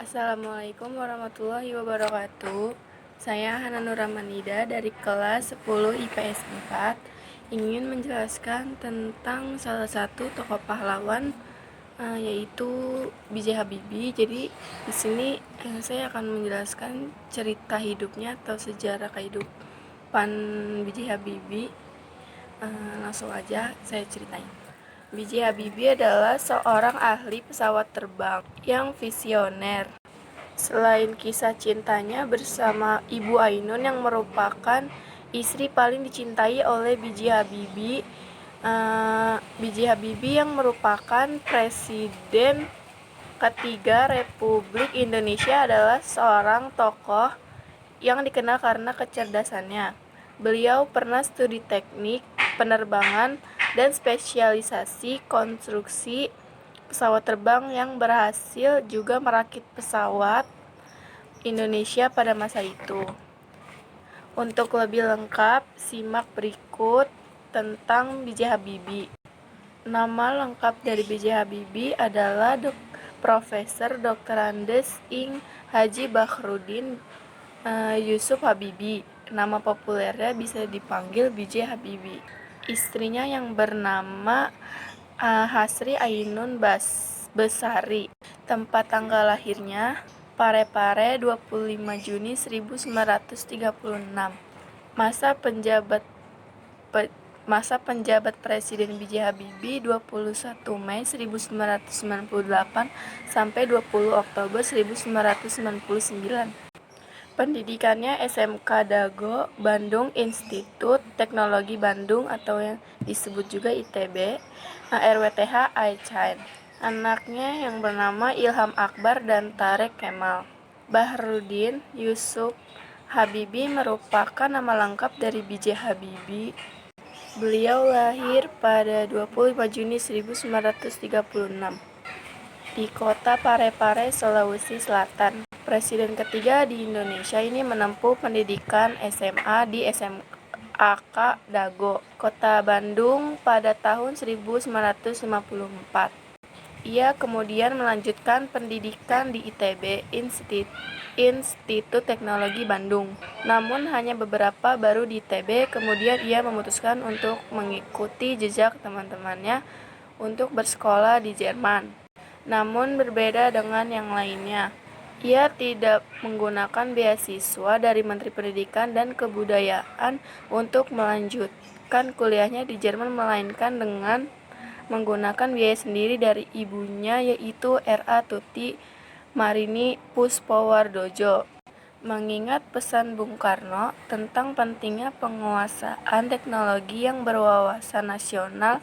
Assalamualaikum warahmatullahi wabarakatuh. Saya Hana Nuramanida dari kelas 10 IPS 4 ingin menjelaskan tentang salah satu tokoh pahlawan yaitu B.J. Habibie. Jadi di sini saya akan menjelaskan cerita hidupnya atau sejarah kehidupan B.J. Habibie. Langsung aja saya ceritain. B.J. Habibie adalah seorang ahli pesawat terbang yang visioner. Selain kisah cintanya bersama Ibu Ainun yang merupakan istri paling dicintai oleh B.J. Habibie, B.J. Habibie yang merupakan Presiden ketiga Republik Indonesia adalah seorang tokoh yang dikenal karena kecerdasannya. Beliau pernah studi teknik penerbangan dan spesialisasi konstruksi pesawat terbang yang berhasil juga merakit pesawat Indonesia pada masa itu. Untuk lebih lengkap, simak berikut tentang B.J. Habibie. Nama lengkap dari B.J. Habibie adalah Profesor Dr. Andes Ing Haji Bakhrudin Yusuf Habibie. Nama populernya bisa dipanggil B.J. Habibie. Istrinya yang bernama Hasri Ainun Besari. Tempat tanggal lahirnya Parepare 25 Juni 1936. Masa penjabat Presiden B.J. Habibie 21 Mei 1998 sampai 20 Oktober 1999. Pendidikannya SMK Dago, Bandung Institut Teknologi Bandung atau yang disebut juga ITB, RWTH Aichain. Anaknya yang bernama Ilham Akbar dan Tarek Kemal. Bahrudin Yusuf Habibie merupakan nama lengkap dari B.J. Habibie. Beliau lahir pada 25 Juni 1936 di kota Parepare, Sulawesi Selatan. Presiden ketiga di Indonesia ini menempuh pendidikan SMA di SMAK Dago, Kota Bandung pada tahun 1954. Ia kemudian melanjutkan pendidikan di ITB, Institut Teknologi Bandung. Namun hanya beberapa baru di ITB, kemudian ia memutuskan untuk mengikuti jejak teman-temannya untuk bersekolah di Jerman. Namun berbeda dengan yang lainnya, ia tidak menggunakan beasiswa dari Menteri Pendidikan dan Kebudayaan untuk melanjutkan kuliahnya di Jerman, melainkan dengan menggunakan biaya sendiri dari ibunya, yaitu R.A. Tuti Marini Puspowardojo. Mengingat pesan Bung Karno tentang pentingnya penguasaan teknologi yang berwawasan nasional,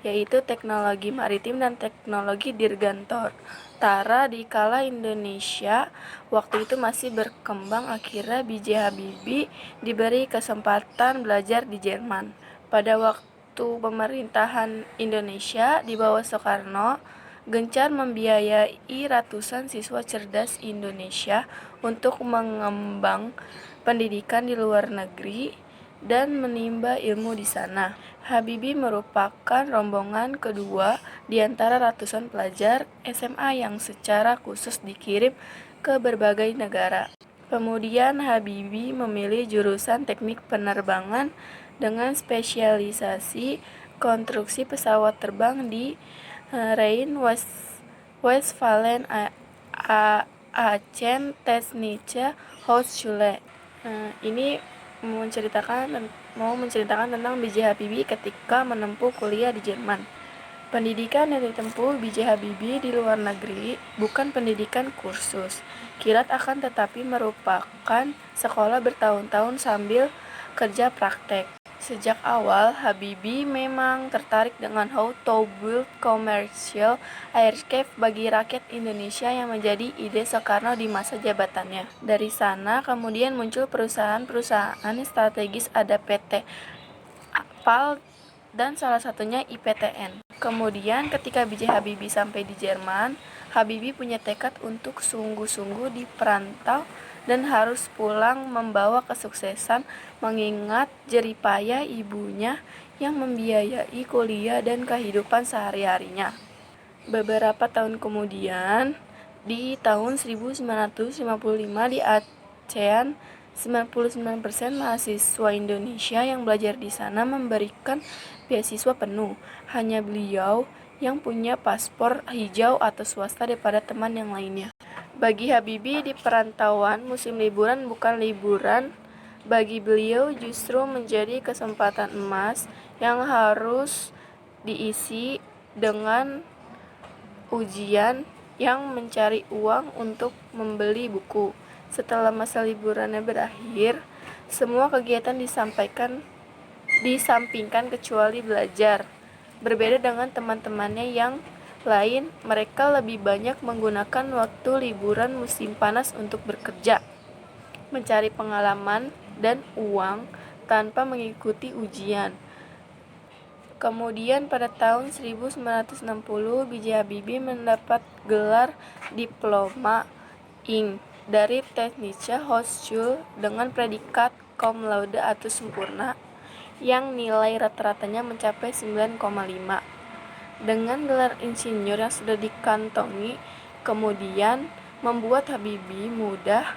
yaitu teknologi maritim dan teknologi dirgantara di kala Indonesia waktu itu masih berkembang, akhirnya B.J. Habibie diberi kesempatan belajar di Jerman. Pada waktu pemerintahan Indonesia di bawah Soekarno, gencar membiayai ratusan siswa cerdas Indonesia untuk mengembang pendidikan di luar negeri dan menimba ilmu di sana. Habibie merupakan rombongan kedua di antara ratusan pelajar SMA yang secara khusus dikirim ke berbagai negara. Kemudian Habibie memilih jurusan teknik penerbangan dengan spesialisasi konstruksi pesawat terbang di Rhein-Westphalen Aachen Technische Hochschule. Ini mau menceritakan tentang B.J. Habibie ketika menempuh kuliah di Jerman. Pendidikan yang ditempuh B.J. Habibie di luar negeri bukan pendidikan kursus kilat, akan tetapi merupakan sekolah bertahun-tahun sambil kerja praktek. Sejak awal, Habibie memang tertarik dengan how to build commercial aircraft bagi rakyat Indonesia yang menjadi ide Soekarno di masa jabatannya. Dari sana kemudian muncul perusahaan-perusahaan strategis, ada PT PAL dan salah satunya IPTN. Kemudian ketika B.J. Habibie sampai di Jerman, Habibie punya tekad untuk sungguh-sungguh di perantau dan harus pulang membawa kesuksesan, mengingat jeripayah ibunya yang membiayai kuliah dan kehidupan sehari-harinya. Beberapa tahun kemudian, Di tahun 1955 di ASEAN, 99% mahasiswa Indonesia yang belajar di sana memberikan beasiswa penuh. Hanya beliau yang punya paspor hijau atau swasta daripada teman yang lainnya. Bagi Habibie, di perantauan, musim liburan bukan liburan. Bagi beliau justru menjadi kesempatan emas yang harus diisi dengan ujian yang mencari uang untuk membeli buku. Setelah masa liburannya berakhir, semua kegiatan disampingkan kecuali belajar. Berbeda dengan teman-temannya yang lain, mereka lebih banyak menggunakan waktu liburan musim panas untuk bekerja, mencari pengalaman dan uang tanpa mengikuti ujian. Kemudian pada tahun 1960, B.J. Habibie mendapat gelar Diploma Ing dari Technische Hochschule dengan predikat cum laude atau sempurna yang nilai rata-ratanya mencapai 9,5. Dengan gelar insinyur yang sudah dikantongi, kemudian membuat Habibie mudah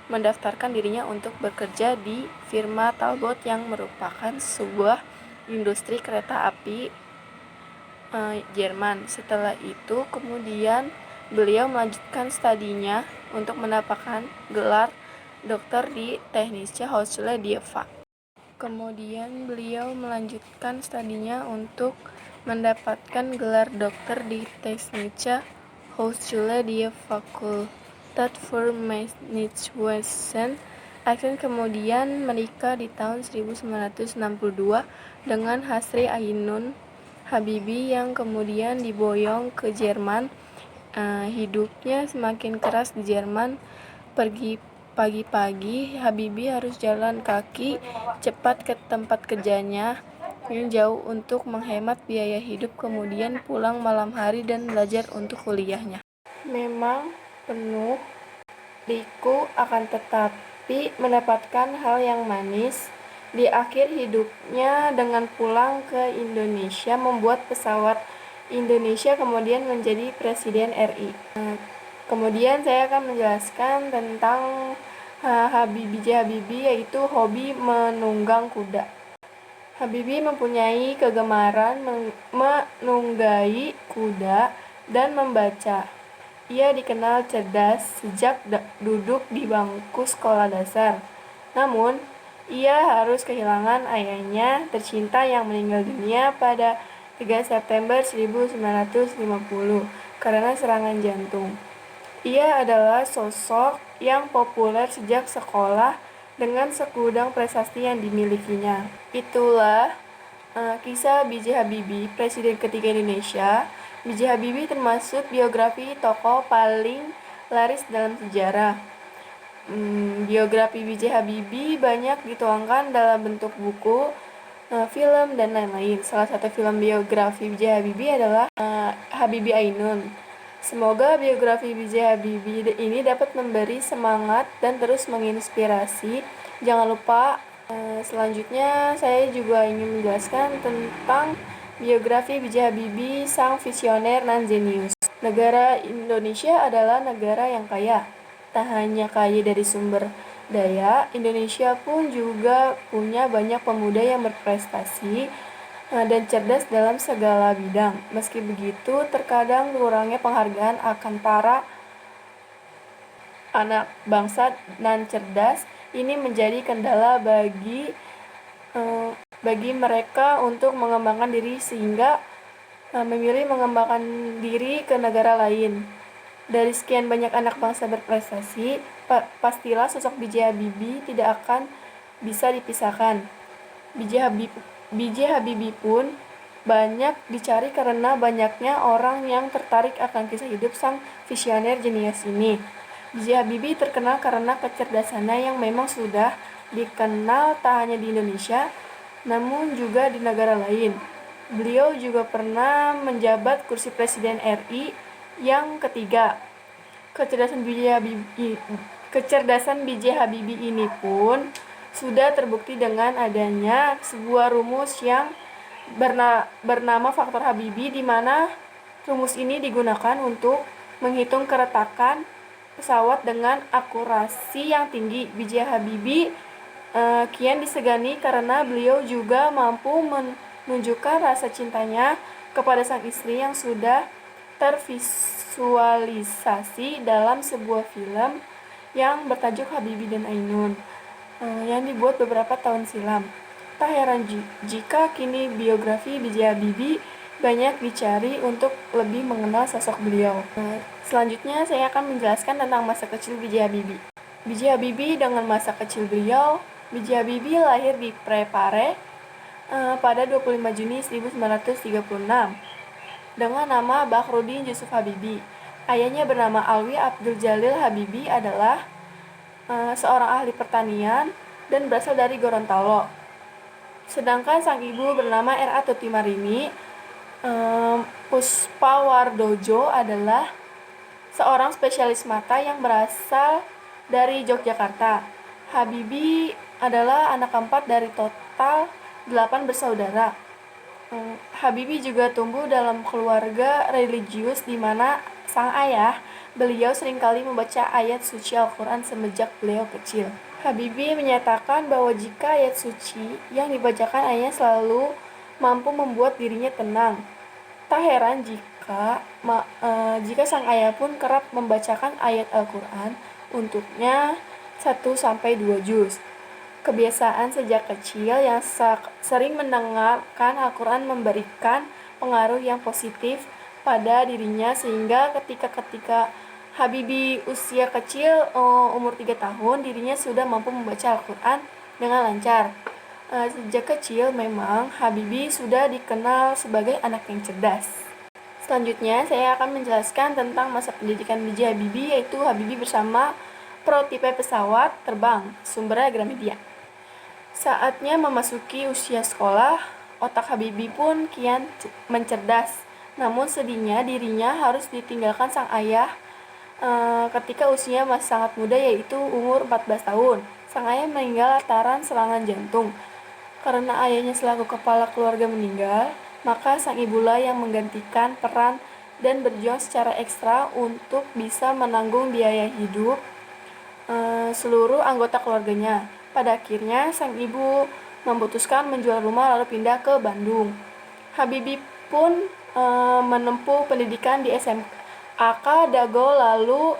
mendaftarkan dirinya untuk bekerja di firma Talbot yang merupakan sebuah industri kereta api Jerman. Setelah itu kemudian beliau melanjutkan studinya untuk mendapatkan gelar doktor di Technische Hochschule Dieppe. Kemudian beliau melanjutkan studinya untuk mendapatkan gelar doktor di Technische Hochschule Dieppe Fakultät für Manageswesen. Akan kemudian menikah di tahun 1962 dengan Hasri Ainun Habibie yang kemudian diboyong ke Jerman. Hidupnya semakin keras di Jerman. Pagi-pagi Habibie harus jalan kaki cepat ke tempat kerjanya yang jauh untuk menghemat biaya hidup, kemudian pulang malam hari dan belajar untuk kuliahnya. Memang penuh liku, akan tetapi mendapatkan hal yang manis di akhir hidupnya dengan pulang ke Indonesia, membuat pesawat Indonesia, kemudian menjadi Presiden RI. Kemudian saya akan menjelaskan tentang B.J. Habibie, yaitu hobi menunggang kuda. Habibie mempunyai kegemaran menunggangi kuda dan membaca. Ia dikenal cerdas sejak duduk di bangku sekolah dasar. Namun, ia harus kehilangan ayahnya tercinta yang meninggal dunia pada 3 September 1950 karena serangan jantung. Ia adalah sosok yang populer sejak sekolah dengan segudang prestasi yang dimilikinya. Itulah kisah B.J. Habibie, Presiden ketiga Indonesia. B.J. Habibie termasuk biografi tokoh paling laris dalam sejarah. Biografi B.J. Habibie banyak dituangkan dalam bentuk buku, film, dan lain-lain. Salah satu film biografi B.J. Habibie adalah Habibie Ainun. Semoga biografi B.J. Habibie ini dapat memberi semangat dan terus menginspirasi. Jangan lupa, selanjutnya saya juga ingin menjelaskan tentang biografi B.J. Habibie, sang visioner dan jenius. Negara Indonesia adalah negara yang kaya. Tak hanya kaya dari sumber daya, Indonesia pun juga punya banyak pemuda yang berprestasi dan cerdas dalam segala bidang. Meski begitu, terkadang kurangnya penghargaan akan para anak bangsa dan cerdas ini menjadi kendala bagi mereka untuk mengembangkan diri, sehingga memilih mengembangkan diri ke negara lain. Dari sekian banyak anak bangsa berprestasi, pastilah sosok B.J. Habibie tidak akan bisa dipisahkan. B.J. Habibie pun banyak dicari karena banyaknya orang yang tertarik akan kisah hidup sang visioner jenius ini. B.J. Habibie terkenal karena kecerdasannya yang memang sudah dikenal tak hanya di Indonesia, namun juga di negara lain. Beliau juga pernah menjabat kursi Presiden RI yang ketiga. Kecerdasan B.J. Habibie ini pun sudah terbukti dengan adanya sebuah rumus yang bernama faktor Habibie, di mana rumus ini digunakan untuk menghitung keretakan pesawat dengan akurasi yang tinggi. B.J. Habibie kian disegani karena beliau juga mampu menunjukkan rasa cintanya kepada sang istri yang sudah tervisualisasi dalam sebuah film yang bertajuk Habibie dan Ainun, yang dibuat beberapa tahun silam. Tak heran jika kini biografi B.J. Habibie banyak dicari untuk lebih mengenal sosok beliau. Selanjutnya saya akan menjelaskan tentang masa kecil B.J. Habibie. B.J. Habibie dengan masa kecil beliau. B.J. Habibie lahir di Parepare pada 25 Juni 1936 dengan nama Bakhrudin Yusuf Habibie. Ayahnya bernama Alwi Abdul Jalil Habibie adalah seorang ahli pertanian dan berasal dari Gorontalo. Sedangkan sang ibu bernama R.A. Tutimarini Puspawardojo adalah seorang spesialis mata yang berasal dari Yogyakarta. Habibie adalah anak keempat dari total 8 bersaudara. Habibie juga tumbuh dalam keluarga religius di mana sang ayah beliau seringkali membaca ayat suci Al-Quran semenjak beliau kecil. Habibie menyatakan bahwa jika ayat suci yang dibacakan ayahnya selalu mampu membuat dirinya tenang. Tak heran jika sang ayah pun kerap membacakan ayat Al-Quran untuknya 1-2 juz. Kebiasaan sejak kecil yang sering mendengarkan Al-Quran memberikan pengaruh yang positif pada dirinya sehingga ketika Habibie usia kecil umur 3 tahun dirinya sudah mampu membaca Al-Quran dengan lancar. Sejak kecil memang Habibie sudah dikenal sebagai anak yang cerdas. Selanjutnya saya akan menjelaskan tentang masa pendidikan B.J. Habibie, yaitu Habibie bersama prototipe pesawat terbang, sumbernya Gramedia. Saatnya memasuki usia sekolah, otak Habibie pun kian mencerdas. Namun sedihnya dirinya harus ditinggalkan sang ayah ketika usianya masih sangat muda, yaitu umur 14 tahun. Sang ayah meninggal lantaran serangan jantung. Karena ayahnya selaku kepala keluarga meninggal, maka sang ibulah yang menggantikan peran dan berjuang secara ekstra untuk bisa menanggung biaya hidup seluruh anggota keluarganya. Pada akhirnya, sang ibu memutuskan menjual rumah lalu pindah ke Bandung. Habibie pun menempuh pendidikan di SMAK Dago lalu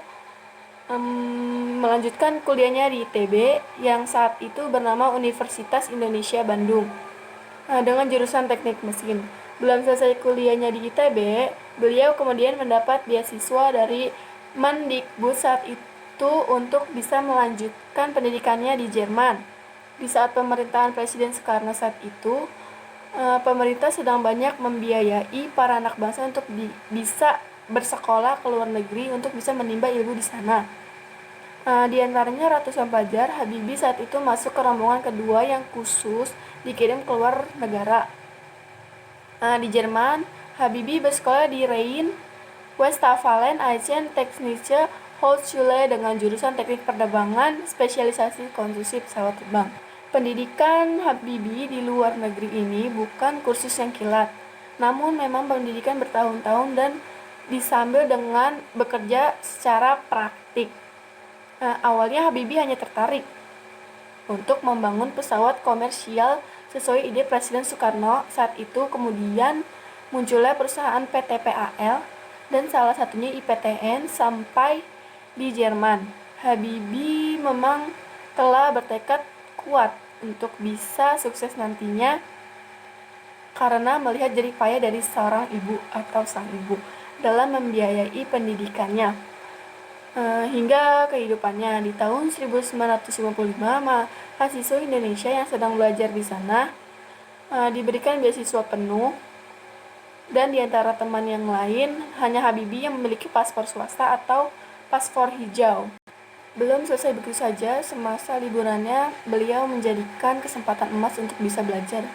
melanjutkan kuliahnya di ITB yang saat itu bernama Universitas Indonesia Bandung dengan jurusan teknik mesin. Belum selesai kuliahnya di ITB, beliau kemudian mendapat beasiswa dari Mendikbud saat itu untuk bisa melanjutkan pendidikannya di Jerman. Di saat pemerintahan Presiden Soekarno saat itu, pemerintah sedang banyak membiayai para anak bangsa untuk bisa bersekolah ke luar negeri untuk bisa menimba ilmu di sana. Di antaranya ratusan pelajar, Habibie saat itu masuk ke rombongan kedua yang khusus dikirim keluar negara. Di Jerman, Habibie bersekolah di Rhein Westfalen Aachen Technische Hochschule dengan jurusan teknik perdagangan, spesialisasi konstruksi pesawat terbang. Pendidikan Habibie di luar negeri ini bukan kursus yang kilat, namun memang pendidikan bertahun-tahun dan disambil dengan bekerja secara praktik. Awalnya Habibie hanya tertarik untuk membangun pesawat komersial sesuai ide Presiden Soekarno saat itu. Kemudian munculnya perusahaan PT PAL dan salah satunya IPTN sampai di Jerman. Habibie memang telah bertekad kuat untuk bisa sukses nantinya karena melihat jerih payah dari seorang ibu atau sang ibu dalam membiayai pendidikannya hingga kehidupannya. Di tahun 1955, mahasiswa Indonesia yang sedang belajar di sana diberikan beasiswa penuh, dan di antara teman yang lain hanya Habibie yang memiliki paspor swasta atau paspor hijau. Belum selesai begitu saja, semasa liburannya beliau menjadikan kesempatan emas untuk bisa belajar,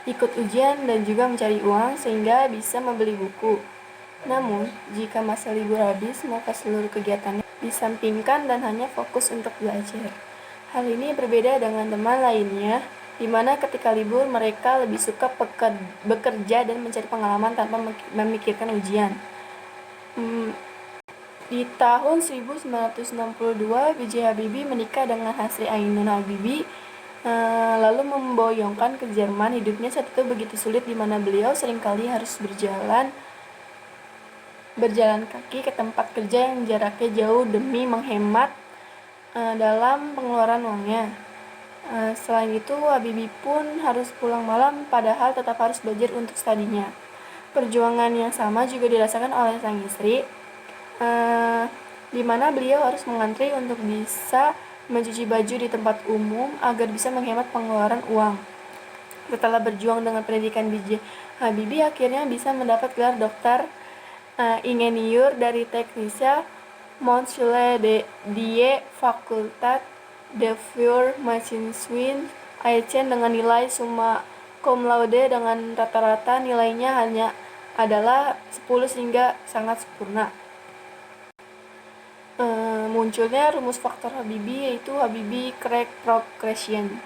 ikut ujian dan juga mencari uang sehingga bisa membeli buku. Namun, jika masa libur habis, maka seluruh kegiatannya disampingkan dan hanya fokus untuk belajar. Hal ini berbeda dengan teman lainnya, di mana ketika libur mereka lebih suka bekerja dan mencari pengalaman tanpa memikirkan ujian. Di tahun 1962, B.J. Habibie menikah dengan Hasri Ainun Habibie, lalu memboyongkan ke Jerman. Hidupnya saat itu begitu sulit, di mana beliau seringkali harus berjalan kaki ke tempat kerja yang jaraknya jauh demi menghemat dalam pengeluaran uangnya. Selain itu, Habibie pun harus pulang malam, padahal tetap harus belajar untuk studinya. Perjuangan yang sama juga dirasakan oleh sang istri, di mana beliau harus mengantri untuk bisa mencuci baju di tempat umum agar bisa menghemat pengeluaran uang. Setelah berjuang dengan pendidikan, B.J. Habibie akhirnya bisa mendapat gelar dokter ingenieur dari Teknische Hochschule die Fakultät der Maschinenbau Aachen dengan nilai summa cum laude dengan rata-rata nilainya hanya adalah 10 sehingga sangat sempurna. Munculnya rumus faktor Habibie, yaitu Habibie Craig Progression.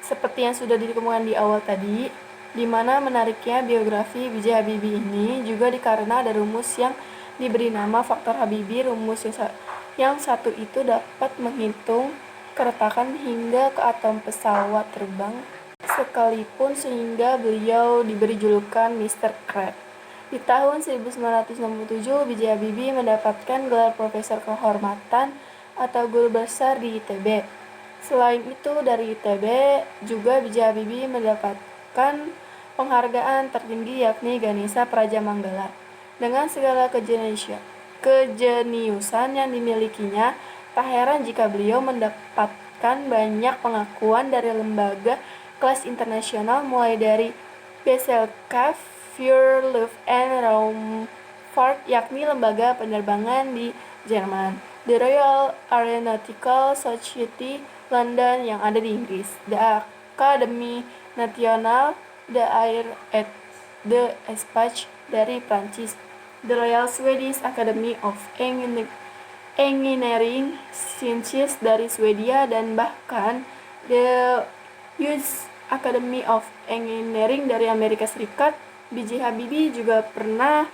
Seperti yang sudah dikemukakan di awal tadi, di mana menariknya biografi B.J. Habibie ini juga dikarenakan ada rumus yang diberi nama faktor Habibie. Rumus yang satu itu dapat menghitung keretakan hingga ke atom pesawat terbang sekalipun, sehingga beliau diberi julukan Mr. Crab. Di tahun 1967, B.J. Habibie mendapatkan gelar Profesor Kehormatan atau Guru Besar di ITB. Selain itu, dari ITB juga B.J. Habibie mendapatkan penghargaan tertinggi, yakni Ganesha Prajamanggala. Dengan segala kejeniusan yang dimilikinya, tak heran jika beliau mendapatkan banyak pengakuan dari lembaga kelas internasional, mulai dari Gesellschaft für Luft- and Raumfahrt, yakni lembaga penerbangan di Jerman, The Royal Aeronautical Society London yang ada di Inggris, The Académie Nationale d'Air et d'Espace dari Prancis, The Royal Swedish Academy of Engineering Sciences dari Swedia, dan bahkan The US Academy of Engineering dari Amerika Serikat. B.J. Habibie juga pernah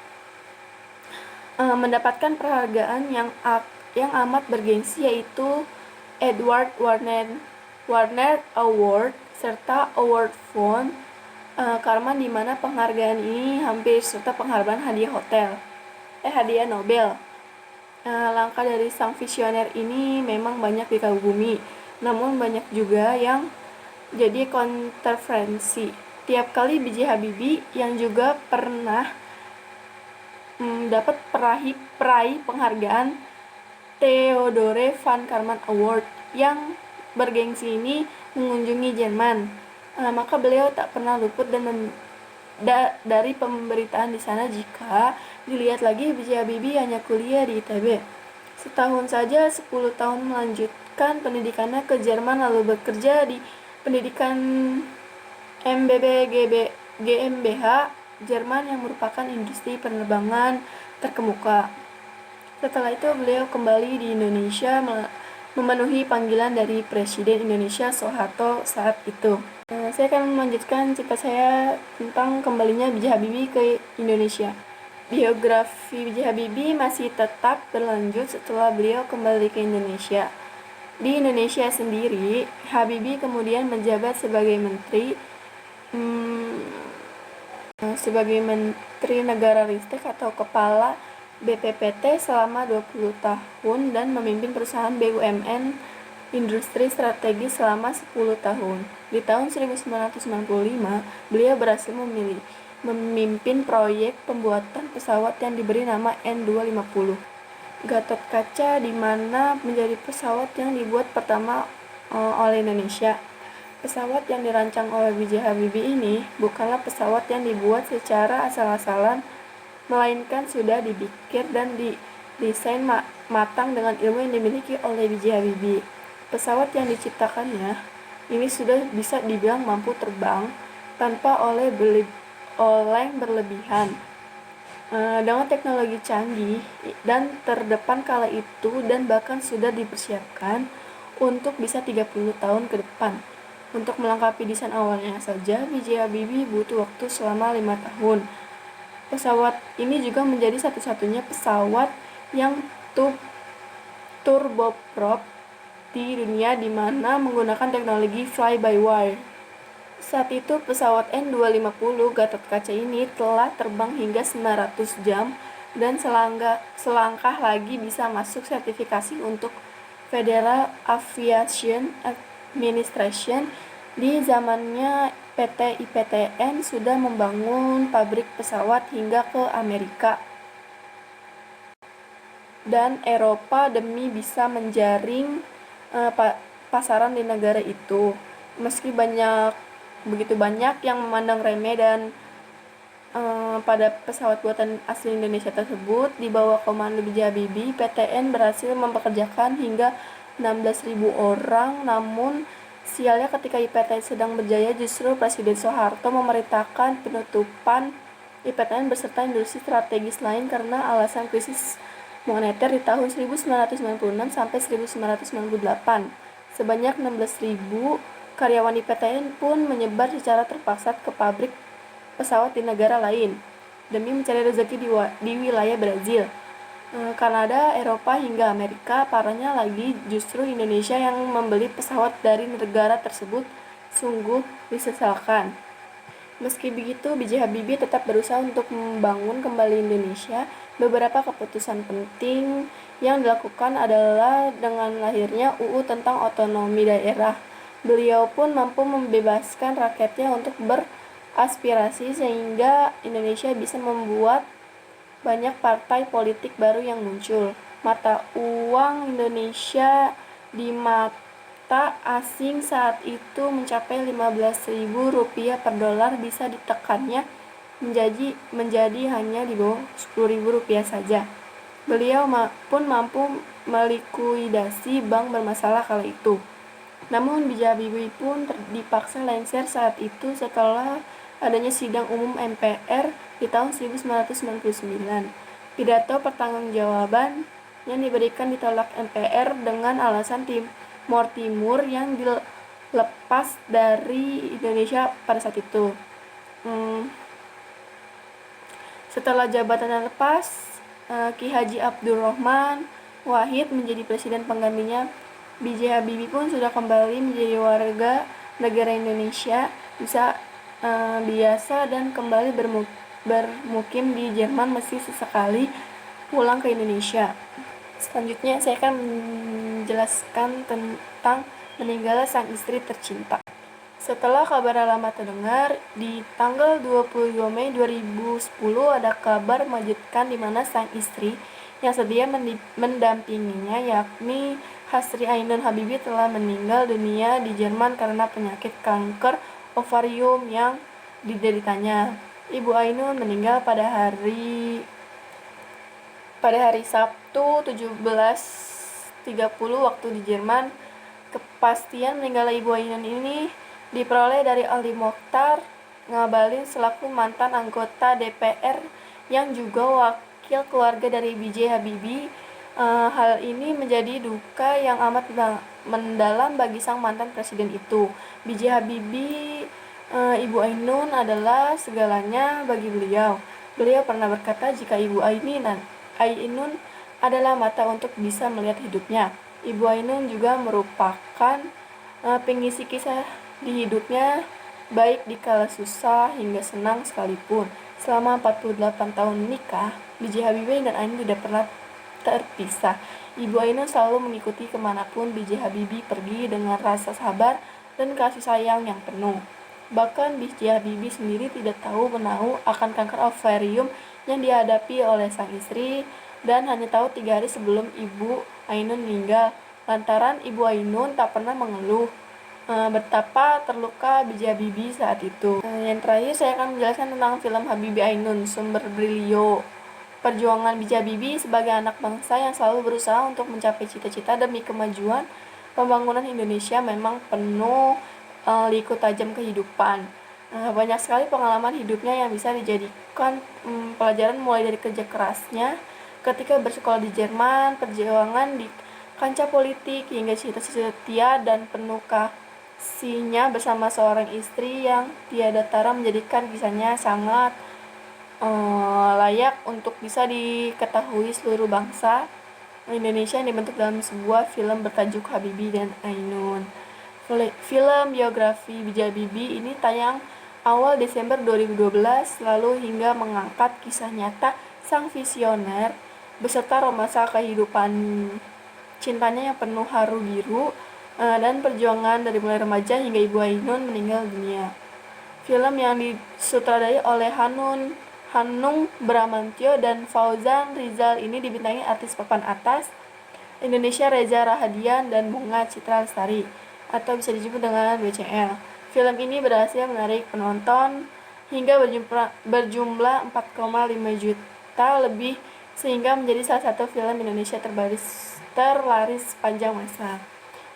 mendapatkan penghargaan yang amat bergengsi, yaitu Edward Warner Award serta Award Fund Karman, di mana penghargaan ini hampir serta penghargaan hadiah Nobel. Langkah dari sang visioner ini memang banyak dikagumi, namun banyak juga yang jadi kontroversi. Tiap kali B.J. Habibie yang juga pernah dapat peraih penghargaan Theodore van Karman Award yang bergengsi ini mengunjungi Jerman, maka beliau tak pernah luput dari pemberitaan di sana. Jika dilihat lagi, B.J. Habibie hanya kuliah di ITB setahun saja, 10 tahun melanjutkan pendidikannya ke Jerman, lalu bekerja di pendidikan GmbH Jerman yang merupakan industri penerbangan terkemuka. Setelah itu beliau kembali di Indonesia memenuhi panggilan dari Presiden Indonesia Soeharto saat itu. Saya akan melanjutkan cerita saya tentang kembalinya B.J. Habibie ke Indonesia. Biografi B.J. Habibie masih tetap berlanjut setelah beliau kembali ke Indonesia. Di Indonesia sendiri, Habibie kemudian menjabat sebagai Menteri Negara Ristek atau Kepala BPPT selama 20 tahun dan memimpin perusahaan BUMN industri strategis selama 10 tahun. Di tahun 1995, beliau berhasil memimpin proyek pembuatan pesawat yang diberi nama N250 Gatot Kaca, di mana menjadi pesawat yang dibuat pertama oleh Indonesia. Pesawat yang dirancang oleh B.J. Habibie ini bukanlah pesawat yang dibuat secara asal-asalan, melainkan sudah dipikir dan didesain matang dengan ilmu yang dimiliki oleh B.J. Habibie. Pesawat yang diciptakannya ini sudah bisa dibilang mampu terbang tanpa oleng berlebihan, dengan teknologi canggih dan terdepan kala itu, dan bahkan sudah dipersiapkan untuk bisa 30 tahun ke depan. Untuk melengkapi desain awalnya saja, B.J. Habibie butuh waktu selama 5 tahun. Pesawat ini juga menjadi satu-satunya pesawat yang satu turboprop di dunia di mana menggunakan teknologi fly-by-wire. Saat itu pesawat N250 Gatot-Kaca ini telah terbang hingga 900 jam dan selangkah lagi bisa masuk sertifikasi untuk Federal Aviation Administration. Di zamannya PT IPTN sudah membangun pabrik pesawat hingga ke Amerika dan Eropa demi bisa menjaring pasaran di negara itu. Meski begitu banyak yang memandang remeh dan pada pesawat buatan asli Indonesia tersebut di bawah komando B.J. Habibie, PTN berhasil mempekerjakan hingga 16.000 orang. Namun sialnya ketika IPTN sedang berjaya, justru Presiden Soeharto memerintahkan penutupan IPTN beserta industri strategis lain karena alasan krisis moneter di tahun 1996 sampai 1998. Sebanyak 16.000 karyawan IPTN pun menyebar secara terpaksa ke pabrik pesawat di negara lain demi mencari rezeki di wilayah Brazil, Kanada, Eropa hingga Amerika. Parahnya lagi, justru Indonesia yang membeli pesawat dari negara tersebut. Sungguh disesalkan. Meski begitu, B.J. Habibie tetap berusaha untuk membangun kembali Indonesia. Beberapa keputusan penting yang dilakukan adalah dengan lahirnya UU tentang otonomi daerah. Beliau pun mampu membebaskan rakyatnya untuk beraspirasi sehingga Indonesia bisa membuat banyak partai politik baru yang muncul. Mata uang Indonesia di mata asing saat itu mencapai Rp15.000 per dolar, bisa ditekannya menjadi hanya di bawah Rp10.000 saja. Beliau pun mampu melikuidasi bank bermasalah kala itu. Namun B.J. Habibie pun dipaksa lengser saat itu setelah adanya sidang umum MPR di tahun 1999. Pidato pertanggungjawaban yang diberikan ditolak MPR dengan alasan Timor Timur yang dilepas dari Indonesia pada saat itu. Setelah jabatannya lepas, Ki Haji Abdurrahman Wahid menjadi presiden penggantinya. B.J. Habibie pun sudah kembali menjadi warga negara Indonesia biasa dan kembali bermukim di Jerman meski sesekali pulang ke Indonesia. Selanjutnya saya akan menjelaskan tentang meninggalnya sang istri tercinta. Setelah kabar lama terdengar, di tanggal 22 Mei 2010 ada kabar mengejutkan di mana sang istri yang sedia mendampinginya, yakni Hasri Ainun Habibie, telah meninggal dunia di Jerman karena penyakit kanker ovarium yang dideritanya. Ibu Ainun meninggal pada hari Sabtu 17.30 waktu di Jerman. Kepastian meninggalnya Ibu Ainun ini diperoleh dari Aldi Mokhtar Ngabalin selaku mantan anggota DPR yang juga wakil keluarga dari B.J. Habibie. Hal ini menjadi duka yang amat mendalam bagi sang mantan presiden itu. B.J. Habibie, Ibu Ainun adalah segalanya bagi beliau. Beliau pernah berkata, jika Ibu Ainun adalah mata untuk bisa melihat hidupnya. Ibu Ainun juga merupakan pengisi kisah di hidupnya, baik di kala susah hingga senang sekalipun. Selama 48 tahun menikah, B.J. Habibie dan Ainun tidak pernah terpisah. Ibu Ainun selalu mengikuti kemanapun B.J. Habibie pergi dengan rasa sabar dan kasih sayang yang penuh. Bahkan B.J. Habibie sendiri tidak tahu menahu akan kanker ovarium yang dihadapi oleh sang istri dan hanya tahu 3 hari sebelum Ibu Ainun meninggal. Lantaran Ibu Ainun tak pernah mengeluh betapa terluka B.J. Habibie saat itu. Yang terakhir saya akan menjelaskan tentang film Habibie Ainun, Sumber Brilio. Perjuangan B.J. Habibie sebagai anak bangsa yang selalu berusaha untuk mencapai cita-cita demi kemajuan pembangunan Indonesia memang penuh liku tajam kehidupan. Banyak sekali pengalaman hidupnya yang bisa dijadikan pelajaran, mulai dari kerja kerasnya ketika bersekolah di Jerman, perjuangan di kancah politik, hingga cita-cita setia dan penuh kasihnya bersama seorang istri yang tiada tara menjadikan kisahnya sangat layak untuk bisa diketahui seluruh bangsa. Indonesia yang dibentuk dalam sebuah film bertajuk Habibie dan Ainun. Film biografi B.J. Habibie ini tayang awal Desember 2012 lalu hingga mengangkat kisah nyata sang visioner beserta romansa kehidupan cintanya yang penuh haru biru dan perjuangan dari mulai remaja hingga Ibu Ainun meninggal dunia. Film yang disutradarai oleh Hanung Bramantyo dan Fauzan Rizal ini dibintangi artis papan atas Indonesia Reza Rahadian dan Bunga Citra Lestari atau bisa disebut dengan BCL. Film ini berhasil menarik penonton hingga berjumlah 4,5 juta lebih sehingga menjadi salah satu film Indonesia terlaris sepanjang masa.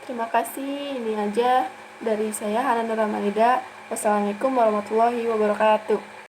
Terima kasih, ini aja dari saya Hana Nur Ramanida. Wassalamualaikum warahmatullahi wabarakatuh.